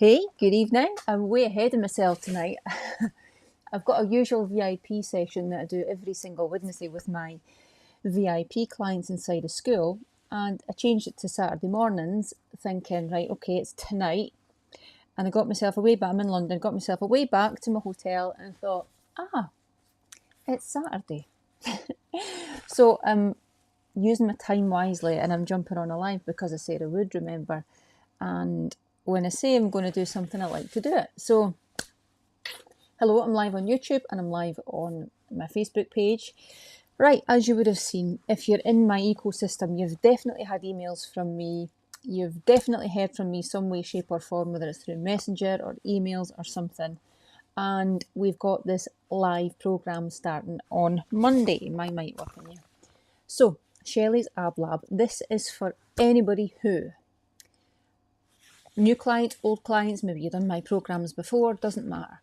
Hey, good evening. I'm way ahead of myself tonight. I've got a usual VIP session that I do every single Wednesday with my VIP clients inside a school, and I changed it to Saturday mornings, thinking, right, okay, it's tonight. And I got myself away back, I'm in London, got myself away back to my hotel and thought, it's Saturday. So I'm using my time wisely and I'm jumping on a live because I said I would, remember. And when I say I'm going to do something, I like to do it. So, hello, I'm live on YouTube and I'm live on my Facebook page. Right, as you would have seen, if you're in my ecosystem, you've definitely had emails from me. You've definitely heard from me some way, shape, or form, whether it's through Messenger or emails or something. And we've got this live program starting on Monday. My mic working, yeah. So, Shelley's Ab Lab. This is for anybody who, new clients, old clients, maybe you've done my programs before, doesn't matter.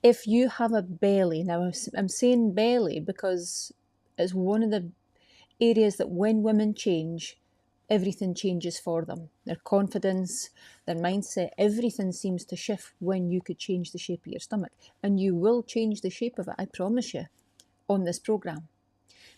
If you have a belly, now I'm saying belly because it's one of the areas that when women change, everything changes for them. Their confidence, their mindset, everything seems to shift when you could change the shape of your stomach. And you will change the shape of it, I promise you, on this program.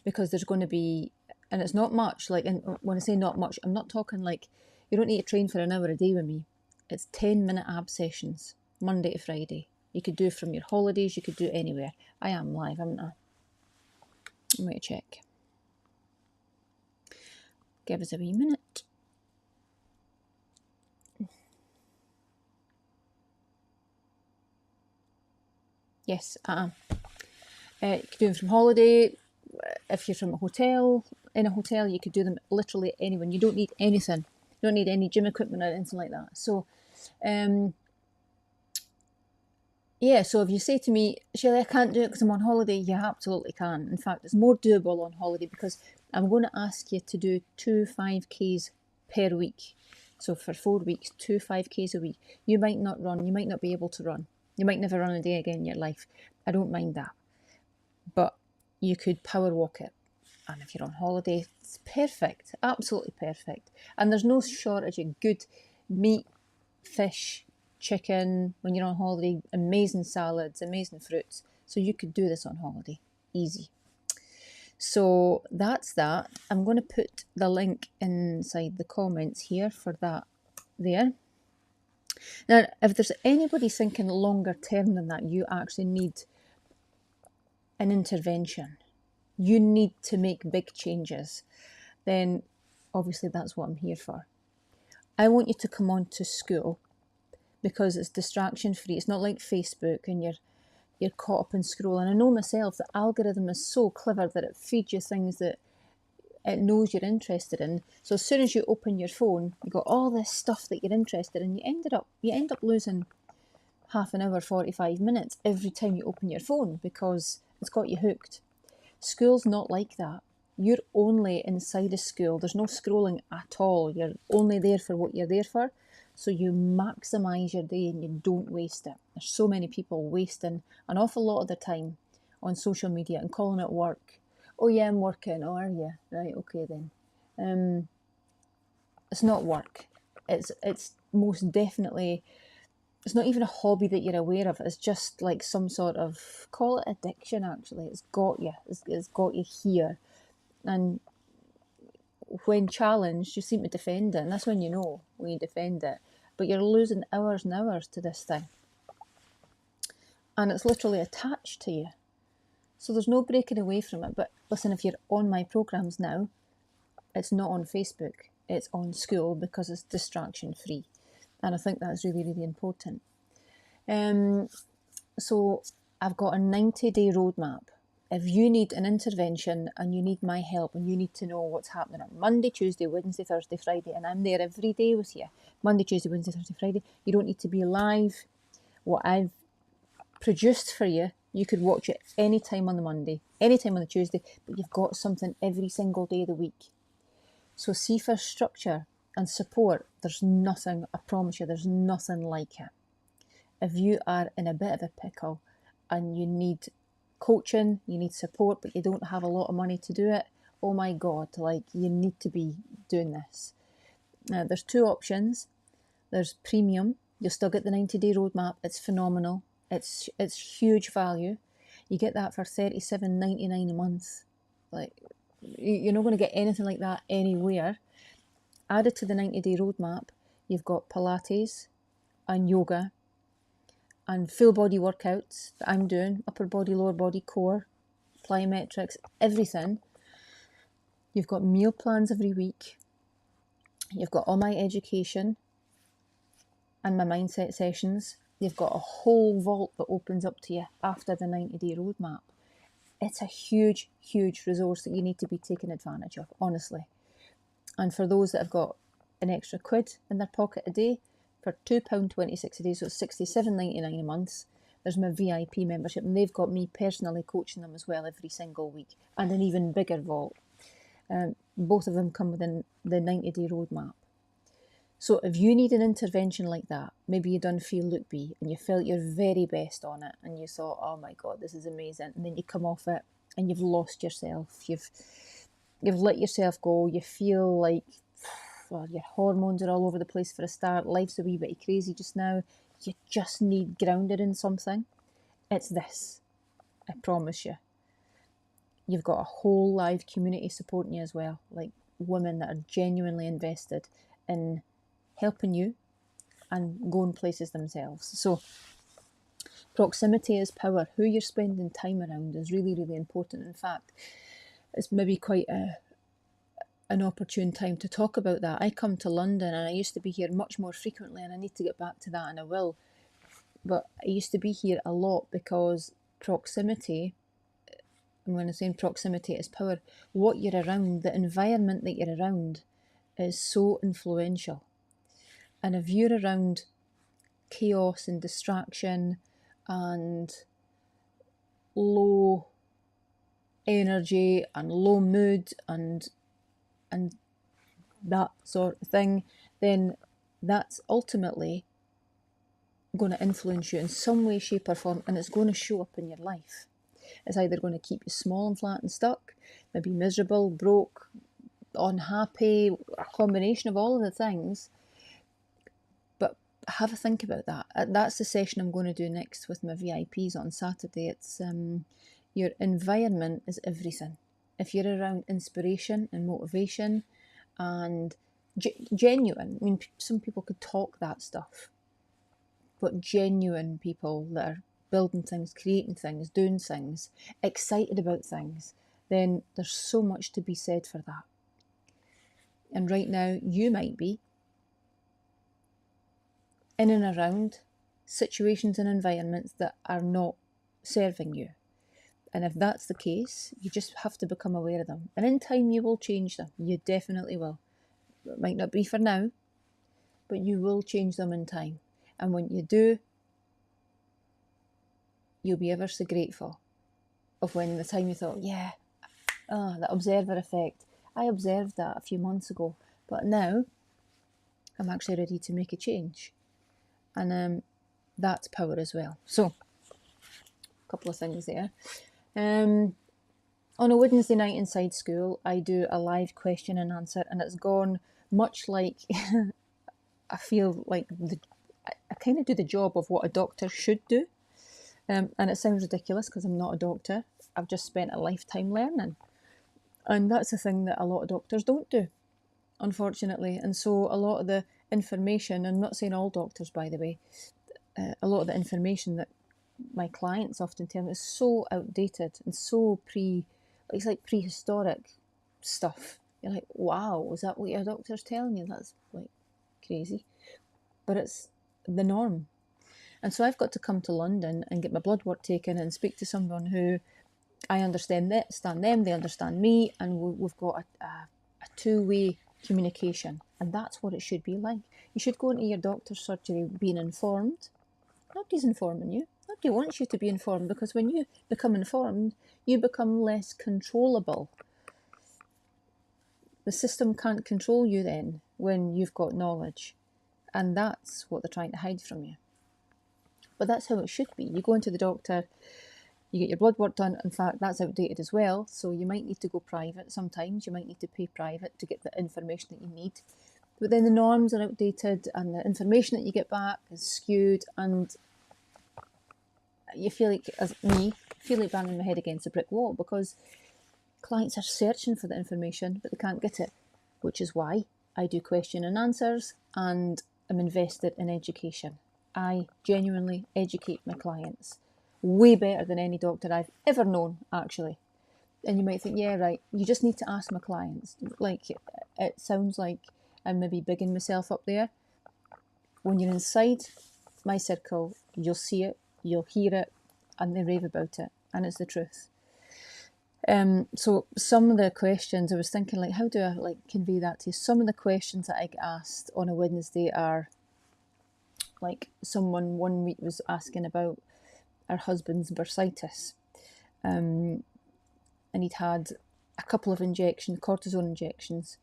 Because there's going to be, and it's not much, like, and when I say not much, I'm not talking like, you don't need to train for an hour a day with me. It's 10-minute ab sessions, Monday to Friday. You could do from your holidays, you could do anywhere. I am live, haven't I? I'm going to check. Give us a wee minute. Yes, I am. You could do them from holiday. If you're from a hotel, in a hotel, you could do them literally anywhere. You don't need anything. You don't need any gym equipment or anything like that. So, yeah, so if you say to me, Shelley, I can't do it because I'm on holiday, you absolutely can. In fact, it's more doable on holiday because I'm going to ask you to do 2 5Ks per week. So for 4 weeks, 2 5Ks a week. You might not run, you might not be able to run. You might never run a day again in your life. I don't mind that. But you could power walk it. And if you're on holiday, it's perfect, absolutely perfect. And there's no shortage of good meat, fish, chicken when you're on holiday, amazing salads, amazing fruits. So you could do this on holiday, easy. So that's that. I'm going to put the link inside the comments here for that there. Now, if there's anybody thinking longer term than that, you actually need an intervention. You need to make big changes. Then obviously that's what I'm here for. I want you to come on to school because it's distraction free. It's not like Facebook and you're caught up in scrolling. I know myself, the algorithm is so clever that it feeds you things that it knows you're interested in. So as soon as you open your phone, you got all this stuff that you're interested in. You end up losing half an hour, 45 minutes every time you open your phone because it's got you hooked. School's not like that. You're only inside a school. There's no scrolling at all. You're only there for what you're there for. So you maximise your day and you don't waste it. There's so many people wasting an awful lot of their time on social media and calling it work. Oh yeah, I'm working. Oh, are you? Right, okay then. It's not work. It's most definitely, it's not even a hobby that you're aware of. It's just like some sort of, call it addiction actually. It's got you. It's got you here. And when challenged, you seem to defend it. And that's when you know, when you defend it. But you're losing hours and hours to this thing. And it's literally attached to you. So there's no breaking away from it. But listen, if you're on my programs now, it's not on Facebook. It's on school because it's distraction free. And I think that's really, really important. So I've got a 90-day roadmap. If you need an intervention and you need my help and you need to know what's happening on Monday, Tuesday, Wednesday, Thursday, Friday, and I'm there every day with you, Monday, Tuesday, Wednesday, Thursday, Friday, you don't need to be live. What I've produced for you, you could watch it anytime on the Monday, anytime on the Tuesday, but you've got something every single day of the week. So see, for structure and support, there's nothing, I promise you, there's nothing like it. If you are in a bit of a pickle and you need coaching, you need support, but you don't have a lot of money to do it, oh my God, like, you need to be doing this. Now, there's 2 options. There's premium, You'll still get the 90-day roadmap. It's phenomenal. It's huge value. You get that for $37.99 a month. Like, you're not going to get anything like that anywhere. Added to the 90-day roadmap, you've got Pilates and yoga and full body workouts that I'm doing, upper body, lower body, core, plyometrics, everything. You've got meal plans every week. You've got all my education and my mindset sessions. You've got a whole vault that opens up to you after the 90-day roadmap. It's a huge, huge resource that you need to be taking advantage of, honestly. And for those that have got an extra quid in their pocket a day, for £2.26 a day, so it's $67.99 a month, there's my VIP membership, and they've got me personally coaching them as well every single week, and an even bigger vault. Both of them come within the 90-day roadmap. So if you need an intervention like that, maybe you done Feel Look Be and you felt your very best on it and you thought, oh my God, this is amazing, and then you come off it and you've lost yourself, you've let yourself go, you feel like your hormones are all over the place for a start, life's a wee bit crazy just now, you just need grounded in something, it's this, I promise you. You've got a whole live community supporting you as well, like women that are genuinely invested in helping you and going places themselves. So proximity is power. Who you're spending time around is really, really important. In fact, it's maybe quite an opportune time to talk about that. I come to London and I used to be here much more frequently, and I need to get back to that, and I will. But I used to be here a lot because proximity, and when I'm saying proximity is power, what you're around, the environment that you're around is so influential. And if you're around chaos and distraction and low energy and low mood and that sort of thing, then that's ultimately going to influence you in some way, shape or form, and it's going to show up in your life. It's either going to keep you small and flat and stuck, maybe miserable, broke, unhappy, a combination of all of the things. But have a think about that. That's the session I'm going to do next with my VIPs on Saturday. It's your environment is everything. If you're around inspiration and motivation and genuine, I mean, some people could talk that stuff, but genuine people that are building things, creating things, doing things, excited about things, then there's so much to be said for that. And right now, you might be in and around situations and environments that are not serving you. And if that's the case, you just have to become aware of them. And in time, you will change them. You definitely will. It might not be for now, but you will change them in time. And when you do, you'll be ever so grateful of when the time you thought, yeah, that observer effect. I observed that a few months ago, but now I'm actually ready to make a change. And that's power as well. So, a couple of things there. On a Wednesday night inside school, I do a live question and answer, and it's gone much like I feel like I kind of do the job of what a doctor should do. And it sounds ridiculous because I'm not a doctor. I've just spent a lifetime learning. And that's the thing that a lot of doctors don't do, unfortunately. And so a lot of the information, I'm not saying all doctors, by the way, a lot of the information that my clients often tell me is so outdated and so it's like prehistoric stuff. You're like, wow, is that what your doctor's telling you? That's like crazy. But it's the norm. And so I've got to come to London and get my blood work taken and speak to someone who I understand them, they understand me, and we've got a two-way communication. And that's what it should be like. You should go into your doctor's surgery being informed. Nobody's informing you. Nobody wants you to be informed, because when you become informed, you become less controllable. The system can't control you then when you've got knowledge. And that's what they're trying to hide from you. But that's how it should be. You go into the doctor, you get your blood work done. In fact, that's outdated as well. So you might need to go private sometimes. You might need to pay private to get the information that you need. But then the norms are outdated and the information that you get back is skewed, and you feel like, as me, feel like banging my head against a brick wall because clients are searching for the information but they can't get it, which is why I do question and answers and am invested in education. I genuinely educate my clients way better than any doctor I've ever known, actually. And you might think, yeah, right, you just need to ask my clients. Like, it sounds like I'm maybe bigging myself up there. When you're inside my circle, you'll see it, you'll hear it, and they rave about it, and it's the truth. So some of the questions, I was thinking, like, how do I convey that to you? Some of the questions that I get asked on a Wednesday are like, someone one week was asking about her husband's bursitis, and he'd had a couple of injections, cortisone injections,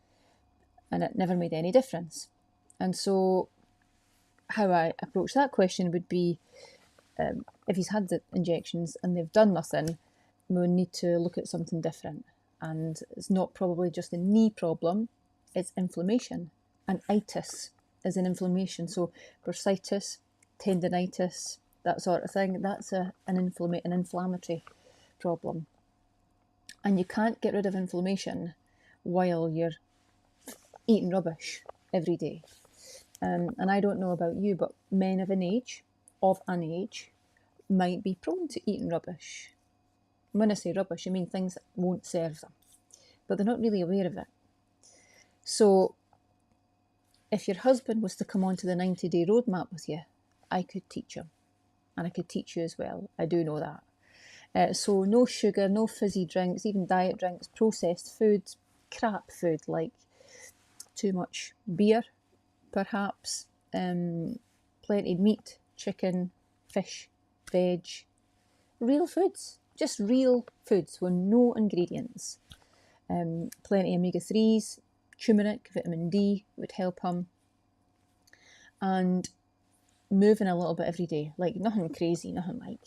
and it never made any difference. And so how I approach that question would be, if he's had the injections and they've done nothing, we need to look at something different. And it's not probably just a knee problem, it's inflammation. And itis is an inflammation. So bursitis, tendinitis, that sort of thing, that's an inflammatory problem. And you can't get rid of inflammation while you're eating rubbish every day. And I don't know about you, but men of an age might be prone to eating rubbish. When I say rubbish, I mean things that won't serve them, but they're not really aware of it. So if your husband was to come onto the 90-day roadmap with you, I could teach him, and I could teach you as well. I do know that. So no sugar, no fizzy drinks, even diet drinks, processed foods, crap food like too much beer, perhaps, plenty of meat, chicken, fish, veg, real foods, just real foods with no ingredients. Plenty of omega-3s, turmeric, vitamin D would help him, and moving a little bit every day, like nothing crazy, nothing like,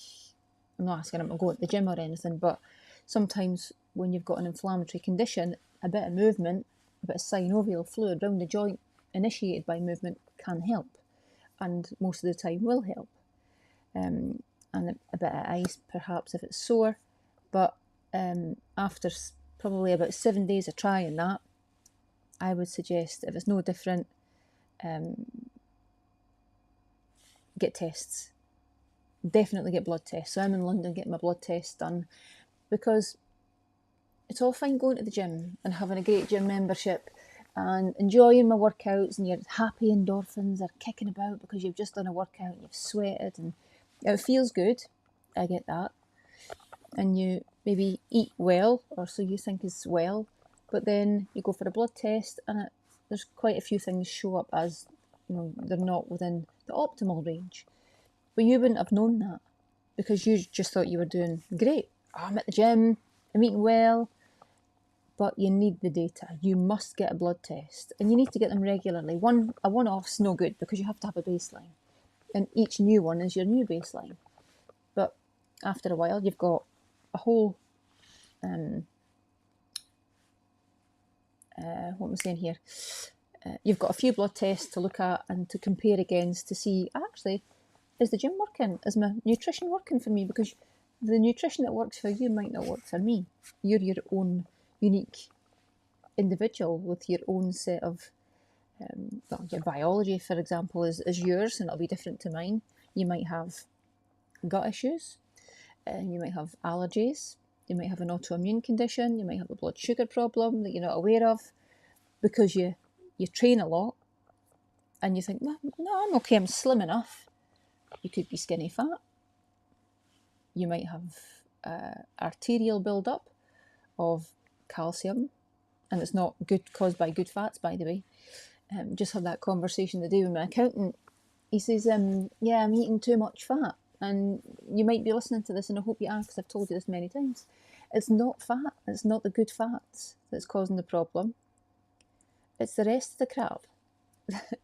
I'm not asking him to go to the gym or anything, but sometimes when you've got an inflammatory condition, a bit of movement, a bit of synovial fluid around the joint initiated by movement can help, and most of the time will help. And a bit of ice perhaps if it's sore, but after probably about 7 days of trying that, I would suggest, if it's no different, get tests. Definitely get blood tests. So I'm in London getting my blood test done, because it's all fine going to the gym and having a great gym membership and enjoying my workouts, and your happy endorphins are kicking about because you've just done a workout and you've sweated and it feels good. I get that. And you maybe eat well, or so you think is well, but then you go for a blood test and there's quite a few things show up as, they're not within the optimal range. But you wouldn't have known that because you just thought you were doing great. Oh, I'm at the gym, I'm eating well. But you need the data. You must get a blood test, and you need to get them regularly. A one-off's no good because you have to have a baseline, and each new one is your new baseline. But after a while, you've got a whole, what am I saying here? You've got a few blood tests to look at and to compare against to see, actually, is the gym working? Is my nutrition working for me? Because the nutrition that works for you might not work for me. You're your own unique individual with your own set of, your biology, for example, is yours, and it'll be different to mine. You might have gut issues, you might have allergies, you might have an autoimmune condition, you might have a blood sugar problem that you're not aware of because you train a lot and you think, well, no, I'm okay, I'm slim enough. You could be skinny fat. You might have arterial build-up of calcium, and it's not good, caused by good fats, by the way. Just had that conversation today with my accountant. He says, yeah, I'm eating too much fat. And you might be listening to this, and I hope you are, because I've told you this many times. It's not fat. It's not the good fats that's causing the problem. It's the rest of the crap.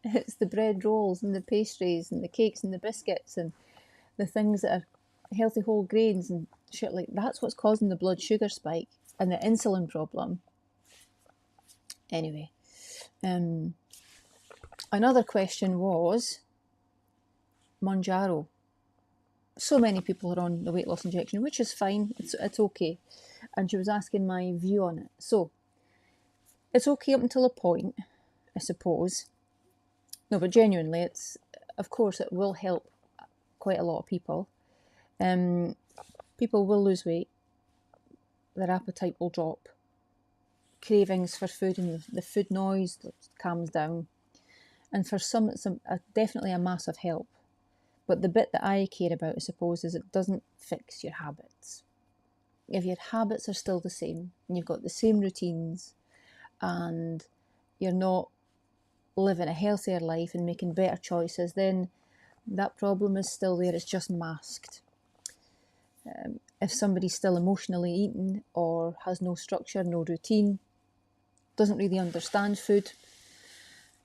It's the bread rolls and the pastries and the cakes and the biscuits and the things that are healthy whole grains and shit like that's what's causing the blood sugar spike and the insulin problem. Anyway, Another question was Mounjaro. So many people are on the weight loss injection, which is fine, it's okay. And she was asking my view on it. So, it's okay up until a point, I suppose. No, but genuinely, of course, it will help quite a lot of people. People will lose weight, their appetite will drop, cravings for food and the food noise calms down. And for some, it's definitely a massive help. But the bit that I care about, I suppose, is it doesn't fix your habits. If your habits are still the same, and you've got the same routines, and you're not living a healthier life and making better choices, then that problem is still there, it's just masked. If somebody's still emotionally eating or has no structure, no routine, doesn't really understand food,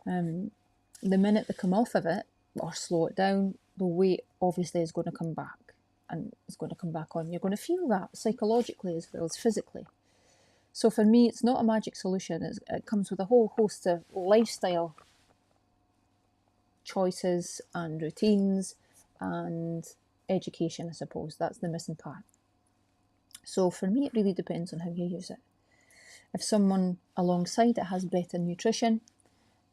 the minute they come off of it or slow it down, the weight obviously is going to come back, and it's going to come back on. You're going to feel that psychologically as well as physically. So for me, it's not a magic solution. It comes with a whole host of lifestyle choices and routines and education, I suppose. That's the missing part. So for me, it really depends on how you use it. If someone alongside it has better nutrition,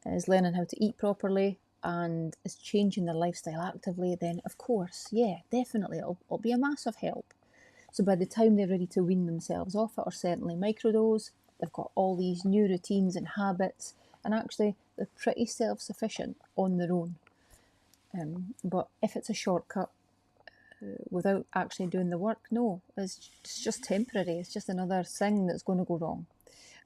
is learning how to eat properly, and is changing their lifestyle actively, then of course, yeah, definitely it'll be a massive help. So by the time they're ready to wean themselves off it, or certainly microdose, they've got all these new routines and habits, and actually they're pretty self-sufficient on their own. But if it's a shortcut without actually doing the work, no, it's just temporary. It's just another thing that's going to go wrong,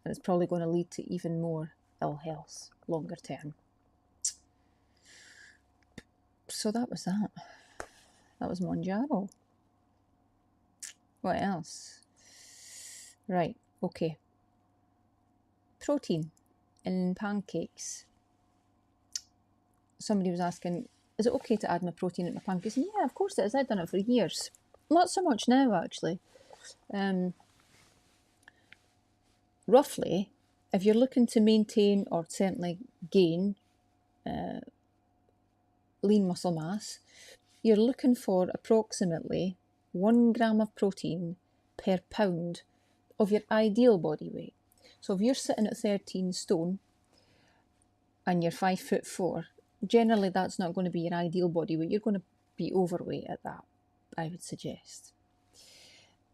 and it's probably going to lead to even more ill health longer term. So that was that. That was Mounjaro. What else? Right, okay. Protein in pancakes. Somebody was asking, is it okay to add my protein in my pancakes? And yeah, of course it is. I've done it for years. Not so much now, actually. Roughly, if you're looking to maintain or certainly gain lean muscle mass, you're looking for approximately 1 gram of protein per pound of your ideal body weight. So if you're sitting at 13 stone and you're 5'4", generally that's not going to be your ideal body weight. You're going to be overweight at that, I would suggest.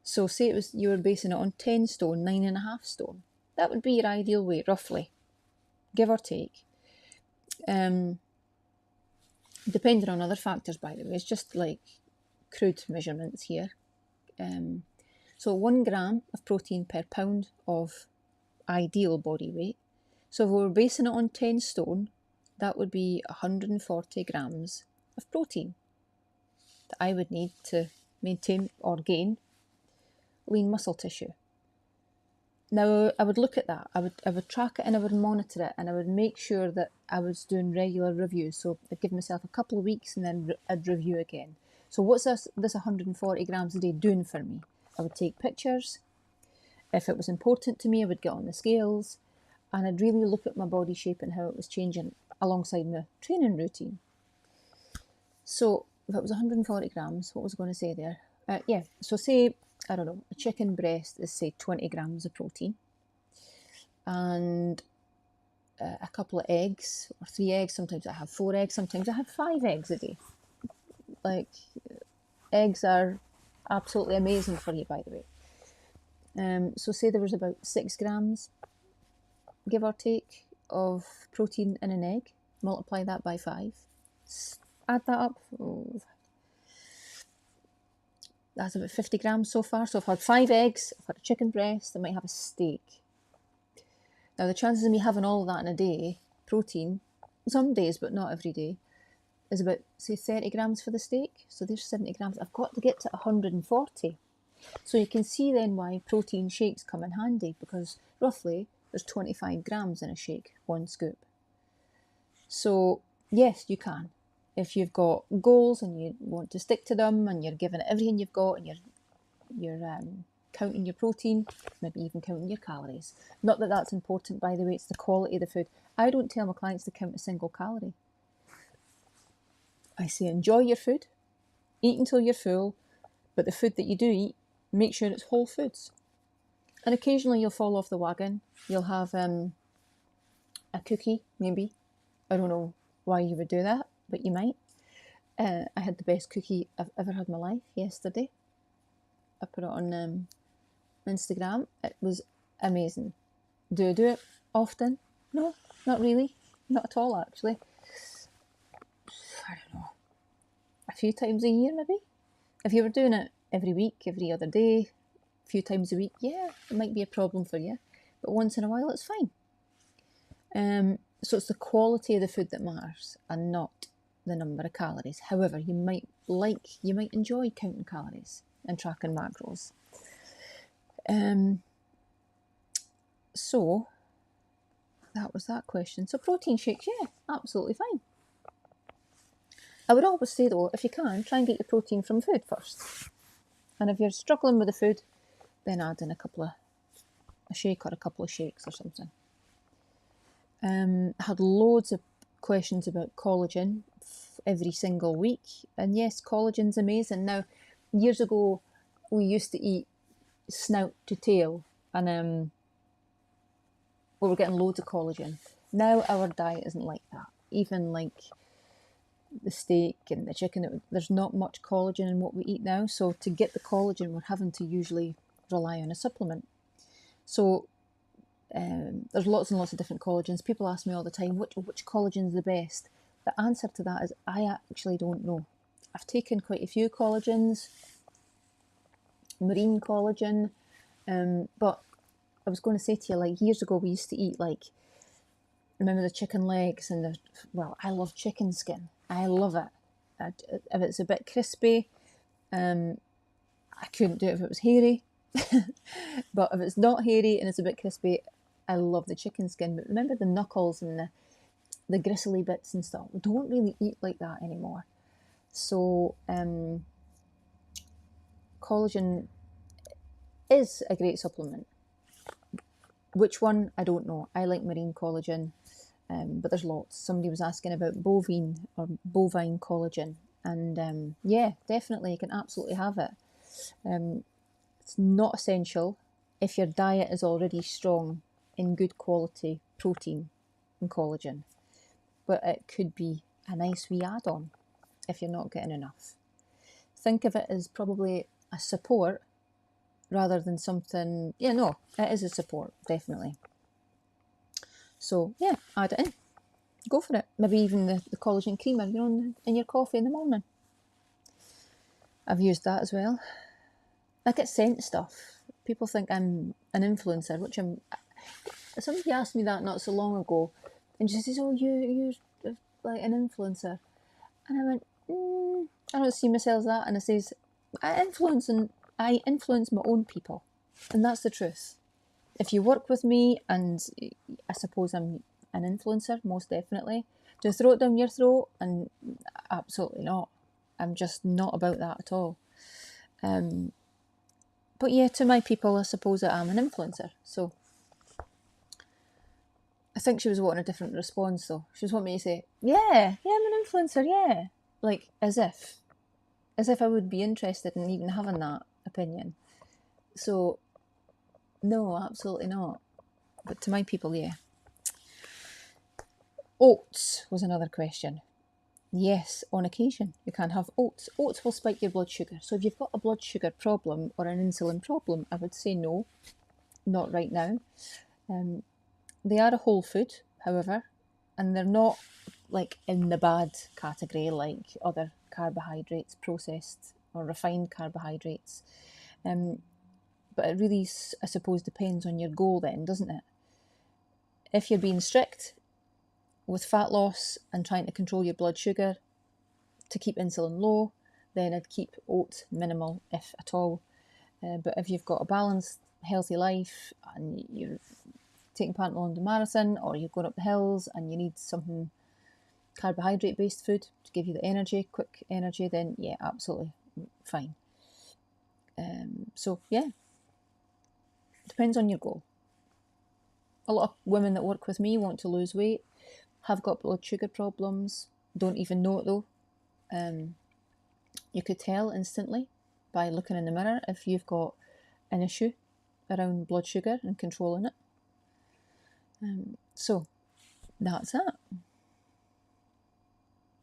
So say you were basing it on 10 stone, 9.5 stone. That would be your ideal weight, roughly, give or take. Depending on other factors, by the way, it's just like crude measurements here. So 1 gram of protein per pound of ideal body weight. So if we were basing it on 10 stone, that would be 140 grams of protein that I would need to maintain or gain lean muscle tissue. Now, I would look at that. I would track it and I would monitor it, and I would make sure that I was doing regular reviews. So I'd give myself a couple of weeks and then I'd review again. So what's this 140 grams a day doing for me? I would take pictures. If it was important to me, I would get on the scales, and I'd really look at my body shape and how it was changing alongside my training routine. So if it was 140 grams, what was I going to say there? So say, I don't know, a chicken breast is say 20 grams of protein, and a couple of eggs or 3 eggs. Sometimes I have 4 eggs, sometimes I have 5 eggs a day. Like, eggs are absolutely amazing for you, by the way. So say there was about 6 grams, give or take, of protein in an egg. Multiply that by 5. Add that up. That's about 50 grams so far. So I've had 5 eggs, I've had a chicken breast, I might have a steak. Now the chances of me having all of that in a day, protein, some days but not every day, is about, say, 30 grams for the steak. So there's 70 grams. I've got to get to 140. So you can see then why protein shakes come in handy, because roughly there's 25 grams in a shake, 1 scoop. So yes, you can. If you've got goals and you want to stick to them and you're giving it everything you've got and you're counting your protein, maybe even counting your calories. Not that that's important, by the way, it's the quality of the food. I don't tell my clients to count a single calorie. I say enjoy your food, eat until you're full, but the food that you do eat, make sure it's whole foods. And occasionally you'll fall off the wagon. You'll have a cookie, maybe. I don't know why you would do that, but you might. I had the best cookie I've ever had in my life yesterday. I put it on Instagram. It was amazing. Do I do it often? No, not really. Not at all, actually. I don't know. A few times a year, maybe? If you were doing it every week, every other day, a few times a week, yeah, it might be a problem for you. But once in a while, it's fine. So it's the quality of the food that matters and not the number of calories. However, you might enjoy counting calories and tracking macros. So that was that question. So protein shakes, yeah, absolutely fine. I would always say though, if you can, try and get your protein from food first. And if you're struggling with the food, then add in a shake or a couple of shakes or something. Had loads of questions about collagen every single week. And yes, collagen's amazing. Now, years ago, we used to eat snout to tail and we were getting loads of collagen. Now our diet isn't like that. Even like the steak and the chicken, there's not much collagen in what we eat now. So to get the collagen, we're having to usually rely on a supplement. So there's lots and lots of different collagens. People ask me all the time, which collagen is the best? The answer to that is I actually don't know. I've taken quite a few collagens, marine collagen, but I was going to say to you, like years ago we used to eat like, remember the chicken legs and I love chicken skin. I love it. If it's a bit crispy, I couldn't do it if it was hairy. But if it's not hairy and it's a bit crispy, I love the chicken skin. But remember the knuckles and the gristly bits and stuff. We don't really eat like that anymore. So collagen is a great supplement. Which one? I don't know. I like marine collagen, but there's lots. Somebody was asking about bovine or bovine collagen. And yeah, definitely you can absolutely have it. It's not essential if your diet is already strong in good quality protein and collagen, but it could be a nice wee add-on if you're not getting enough. Think of it as probably a support rather than something, yeah, no, it is a support, definitely. So yeah, add it in. Go for it. Maybe even the collagen creamer, in your coffee in the morning. I've used that as well. I get sent stuff. People think I'm an influencer, which I'm. Somebody asked me that not so long ago, and she says, "Oh, you're like an influencer," and I went, "I don't see myself as that." And I says, "I influence my own people, and that's the truth. If you work with me, and I suppose I'm an influencer, most definitely. Do I throw it down your throat? And absolutely not. I'm just not about that at all. But yeah, to my people, I suppose I am an influencer. So I think she was wanting a different response though. She was wanting me to say, yeah, I'm an influencer, yeah. Like, as if I would be interested in even having that opinion. So, no, absolutely not. But to my people, yeah. Oats was another question. Yes, on occasion, you can have oats. Oats will spike your blood sugar. So if you've got a blood sugar problem or an insulin problem, I would say no, not right now. They are a whole food, however, and they're not like in the bad category like other carbohydrates, processed or refined carbohydrates. But it really, I suppose, depends on your goal then, doesn't it? If you're being strict with fat loss and trying to control your blood sugar to keep insulin low, then I'd keep oats minimal, if at all. But if you've got a balanced, healthy life and you're taking part in a London Marathon or you're going up the hills and you need something carbohydrate-based food to give you the energy, quick energy, then yeah, absolutely fine. So yeah, Depends on your goal. A lot of women that work with me want to lose weight, have got blood sugar problems, don't even know it though. You could tell instantly by looking in the mirror if you've got an issue around blood sugar and controlling it. So that's it.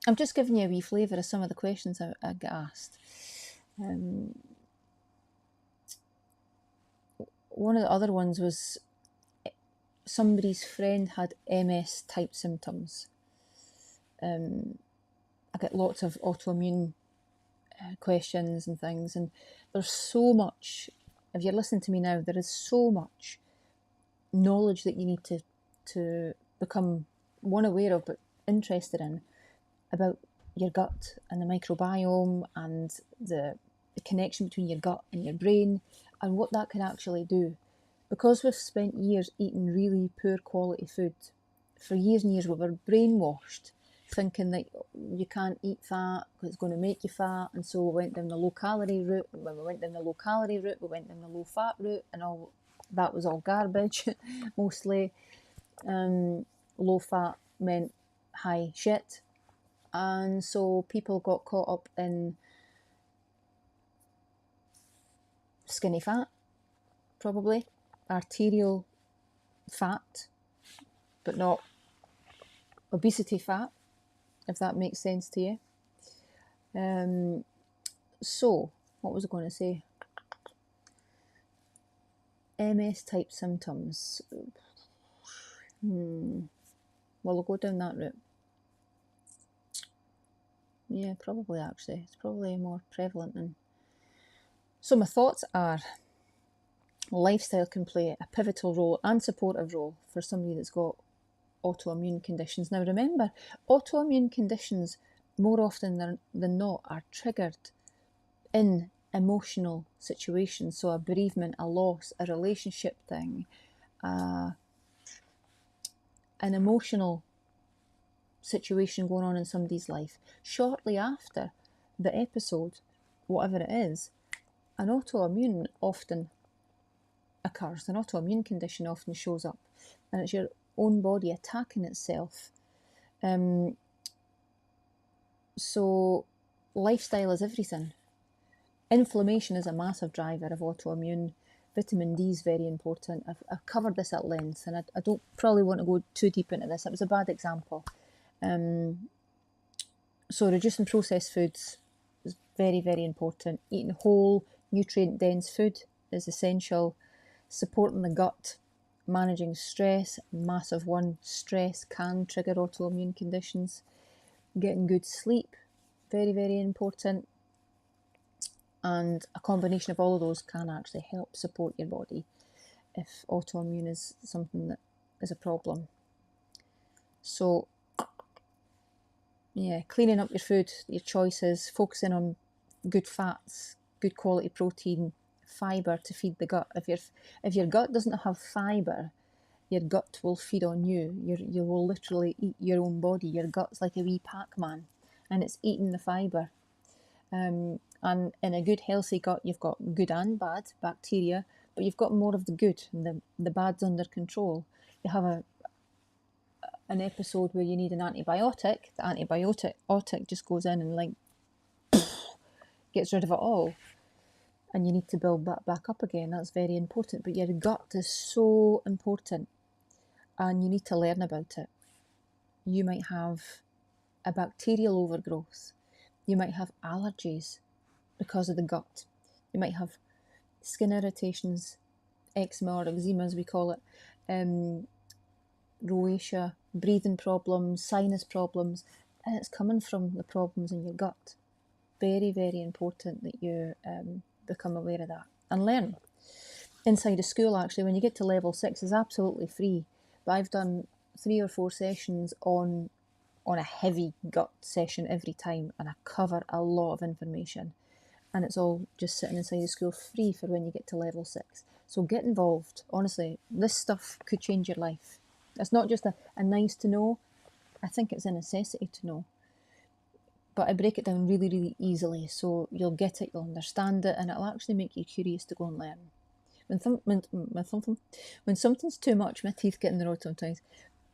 I'm just giving you a wee flavour of some of the questions I get asked. One of the other ones was somebody's friend had MS type symptoms. I get lots of autoimmune questions and things, and there's so much, if you're listening to me now, there is so much knowledge that you need to become one aware of but interested in about your gut and the microbiome and the connection between your gut and your brain and what that can actually do. Because we've spent years eating really poor quality food, for years and years we were brainwashed thinking that you can't eat fat because it's going to make you fat, and so we went down the low calorie route. And when we went down the low calorie route, we went down the low fat route, and all that was all garbage mostly. Low fat meant high shit, and so people got caught up in skinny fat, probably arterial fat, but not obesity fat, if that makes sense to you. So what was I going to say? MS type symptoms. Well, we'll go down that route. Yeah, probably actually. It's probably more prevalent than... So my thoughts are lifestyle can play a pivotal role and supportive role for somebody that's got autoimmune conditions. Now remember, autoimmune conditions more often than not are triggered in emotional situations. So a bereavement, a loss, a relationship thing, an emotional situation going on in somebody's life. Shortly after the episode, whatever it is, an autoimmune often occurs. An autoimmune condition often shows up, and it's your own body attacking itself. So lifestyle is everything. Inflammation is a massive driver of autoimmune. Vitamin D is very important. I've covered this at length, and I don't probably want to go too deep into this. It was a bad example. So reducing processed foods is very, very important. Eating whole, nutrient-dense food is essential. Supporting the gut, managing stress, massive one. Stress can trigger autoimmune conditions. Getting good sleep, very, very important. And a combination of all of those can actually help support your body if autoimmune is something that is a problem. So, yeah, cleaning up your food, your choices, focusing on good fats, good quality protein, fibre to feed the gut. If your gut doesn't have fibre, your gut will feed on you. You will literally eat your own body. Your gut's like a wee Pac-Man, and it's eating the fibre. And in a good healthy gut, you've got good and bad bacteria, but you've got more of the good, and the bad's under control. You have an episode where you need an antibiotic. The antibiotic just goes in and like gets rid of it all, and you need to build that back up again. That's very important. But your gut is so important, and you need to learn about it. You might have a bacterial overgrowth. You might have allergies because of the gut. You might have skin irritations, eczema or eczema as we call it, rosacea, breathing problems, sinus problems, and it's coming from the problems in your gut. Very, very important that you become aware of that and learn. Inside of school, actually, when you get to level 6, is absolutely free, but I've done 3 or 4 sessions on a heavy gut session every time, and I cover a lot of information, and it's all just sitting inside the school free for when you get to level 6. So get involved. Honestly, this stuff could change your life. It's not just a nice to know, I think it's a necessity to know. But I break it down really, really easily, so you'll get it, you'll understand it, and it'll actually make you curious to go and learn. When something's too much, my teeth get in the road sometimes.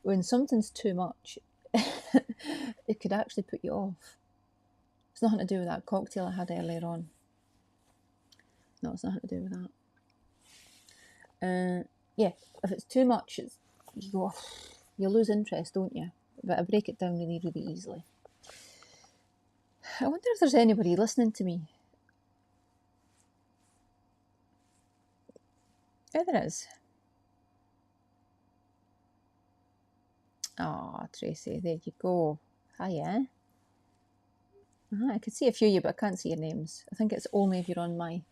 When something's too much, it could actually put you off. It's nothing to do with that cocktail I had earlier on. No, it's nothing to do with that. Yeah, if it's too much, you lose interest, don't you? But I break it down really, really easily. I wonder if there's anybody listening to me. Yeah, there is. Ah, Tracy, there you go. Hiya. I can see a few of you, but I can't see your names. I think it's only if you're on my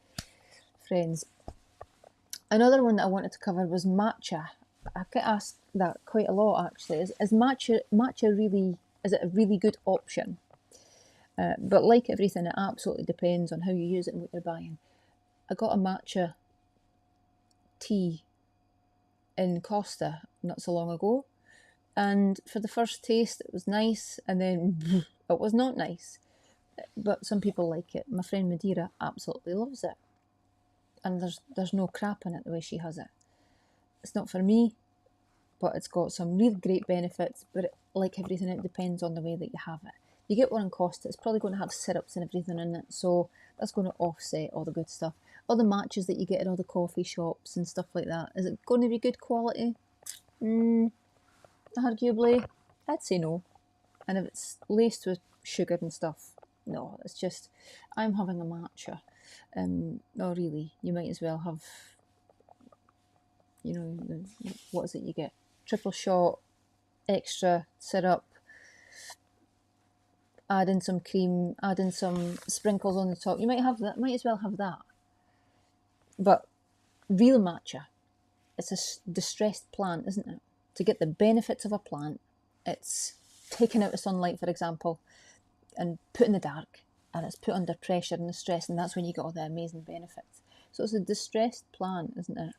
friends. Another one that I wanted to cover was matcha. I get asked that quite a lot, actually. Is matcha really, is it a really good option? But like everything, it absolutely depends on how you use it and what you're buying. I got a matcha tea in Costa not so long ago, and for the first taste it was nice, and then it was not nice. But some people like it. My friend Madeira absolutely loves it, and there's no crap in it the way she has it. It's not for me, but it's got some really great benefits. But like everything, it depends on the way that you have it. You get one in Costa, it's probably going to have syrups and everything in it, so that's going to offset all the good stuff. All the matches that you get in all the coffee shops and stuff like that, is it going to be good quality? Arguably, I'd say no. And if it's laced with sugar and stuff, no, it's just, I'm having a matcha. No, really, you might as well have, what is it you get? Triple shot, extra syrup, add in some cream, add in some sprinkles on the top. You might as well have that. But real matcha, it's a distressed plant, isn't it? To get the benefits of a plant, it's taken out of sunlight, for example, and put in the dark, and it's put under pressure and the stress, and that's when you get all the amazing benefits. So it's a distressed plant, isn't it?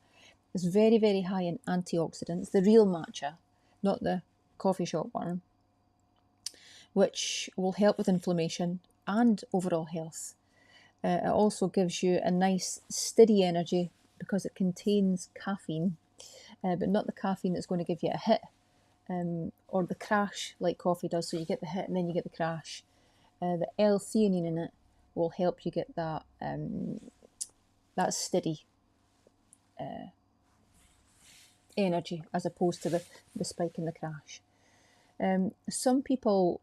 It's very, very high in antioxidants, the real matcha, not the coffee shop one, which will help with inflammation and overall health. It also gives you a nice steady energy because it contains caffeine, but not the caffeine that's going to give you a hit or the crash like coffee does. So you get the hit and then you get the crash. The L-theanine in it will help you get that that steady energy as opposed to the spike and the crash. Some people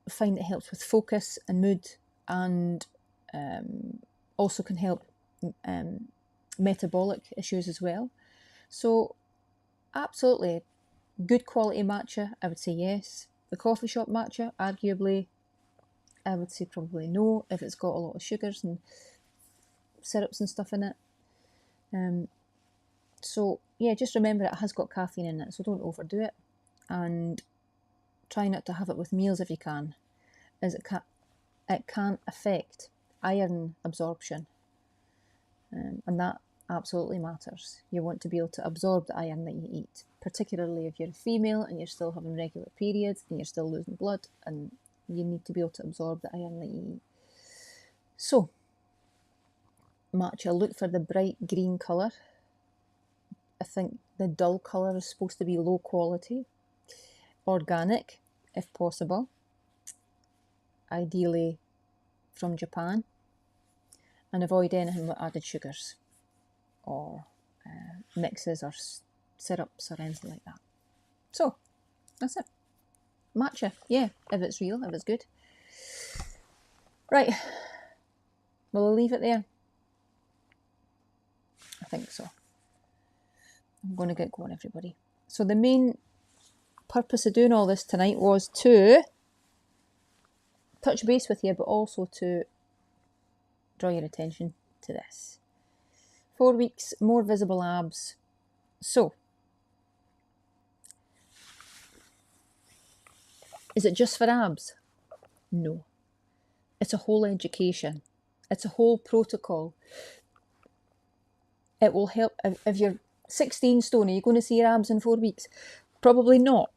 find it helps with focus and mood, and also can help metabolic issues as well. So absolutely good quality matcha, I would say yes. The coffee shop matcha, arguably, I would say probably no, if it's got a lot of sugars and syrups and stuff in it. So yeah, just remember it has got caffeine in it, so don't overdo it, and try not to have it with meals if you can, as it can affect iron absorption, and that absolutely matters. You want to be able to absorb the iron that you eat, particularly if you're a female and you're still having regular periods and you're still losing blood, and you need to be able to absorb the iron that you eat. So matcha, look for the bright green colour. I think the dull colour is supposed to be low quality, organic if possible, ideally from Japan, and avoid anything with added sugars or mixes or syrups or anything like that. So that's it. Matcha, yeah, if it's real, if it's good. Right, will I leave it there? I think so. I'm going to get going, everybody. So the main purpose of doing all this tonight was to touch base with you, but also to draw your attention to this. 4 weeks, more visible abs. So, is it just for abs? No. It's a whole education. It's a whole protocol. It will help. If you're 16 stone, are you going to see your abs in 4 weeks? Probably not.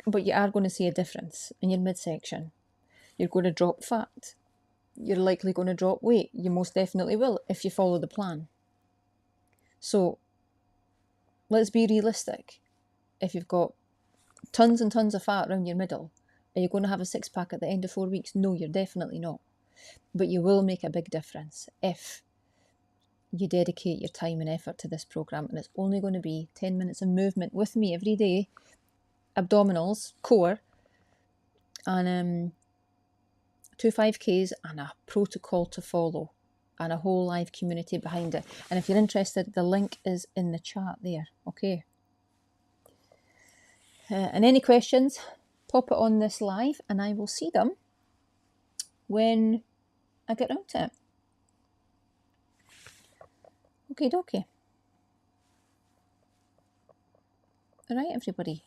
But you are going to see a difference in your midsection. You're going to drop fat. You're likely going to drop weight. You most definitely will if you follow the plan. So let's be realistic. If you've got tons and tons of fat around your middle, are you going to have a six-pack at the end of 4 weeks? No, you're definitely not. But you will make a big difference if you dedicate your time and effort to this program, and it's only going to be 10 minutes of movement with me every day, abdominals, core, and 2 5Ks and a protocol to follow and a whole live community behind it. And if you're interested, the link is in the chat there, okay? And any questions, pop it on this live and I will see them when I get round to it. Okay, dokie. All right, everybody.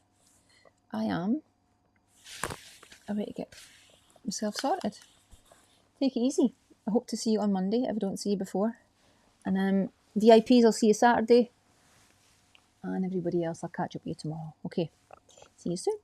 I am about to get myself sorted. Take it easy. I hope to see you on Monday if I don't see you before. And VIPs, I'll see you Saturday. And everybody else, I'll catch up with you tomorrow. Okay, see you soon.